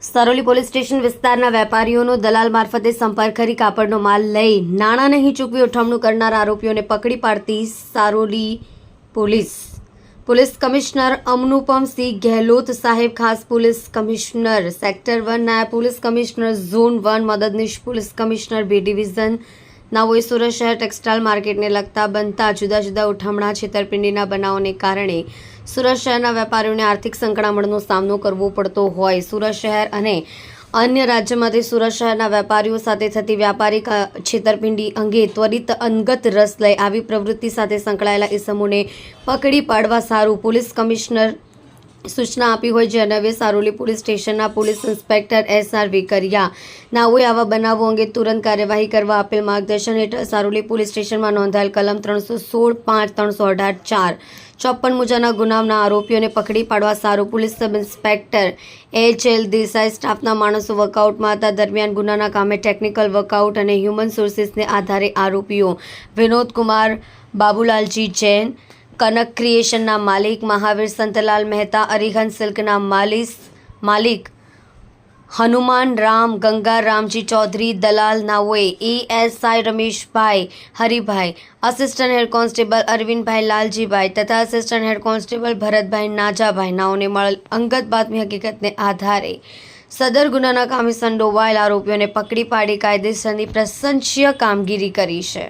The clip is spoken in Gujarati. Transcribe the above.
સરોલી પોલીસ સ્ટેશન વિસ્તારના વેપારીઓનો દલાલ મારફતે સંપર્ક કરી કાપડનો માલ લઈ નાણાં નહીં ચૂકવી ઉઠમણું કરનાર આરોપીઓને પકડી પાડતી સારોલી પોલીસ કમિશનર અમનુપમસિંહ ગેહલોત સાહેબ, ખાસ પોલીસ કમિશનર સેક્ટર 1, નાયબ પોલીસ કમિશનર ઝોન 1, મદદનીશ પોલીસ કમિશનર B ડિવિઝન નાઓએ સુરત શહેર ટેક્સટાઇલ માર્કેટને લગતા બનતા જુદા જુદા ઉઠમણા છેતરપિંડીના બનાવોને કારણે સુરત શહેરના વેપારીઓને આર્થિક સંકળામણનો સામનો કરવો પડતો હોય સુરત શહેર અને અન્ય રાજ્યમાંથી સુરત શહેરના વેપારીઓ સાથે થતી વ્યાપારિક છેતરપિંડી અંગે ત્વરિત અંગત રસ લઈ આવી પ્રવૃત્તિ સાથે સંકળાયેલા ઇસમોને પકડી પાડવા સારું પોલીસ કમિશનર સૂચના આપી હોય, જે અન્વયે સારોલી પોલીસ સ્ટેશનના પોલીસ ઇન્સ્પેક્ટર SR વેકરિયા નાઓએ આવા બનાવો અંગે તુરંત કાર્યવાહી કરવા આપેલ માર્ગદર્શન હેઠળ સારોલી પોલીસ સ્ટેશનમાં નોંધાયેલ કલમ 316(5), 318(4), 54 મુજબના ગુનાના આરોપીઓને પકડી પાડવા સારું police sub inspector HL Desai સ્ટાફના માણસો વર્કઆઉટમાં હતા. દરમિયાન ગુનાના કામે ટેકનિકલ વર્કઆઉટ અને હ્યુમન સોર્સિસને આધારે આરોપીઓ વિનોદ કુમાર બાબુલાલજી જૈન, કનક ક્રિએશનના માલિક મહાવીર સંતલાલ મહેતા, અરિહંત સિલ્કના માલિક હનુમાન રામ ગંગા રામજી ચૌધરી, દલાલ નાઓએ ASI Rameshbhai Haribhai, assistant head constable Arvindbhai Laljibhai તથા assistant head constable Bharatbhai Najabhai નાઓને મળેલ અંગત બાતમી હકીકતને આધારે સદર ગુનાના કામે સંડોવાયેલ આરોપીઓને પકડી પાડી કાયદેસરની પ્રશંસનીય કામગીરી કરી છે.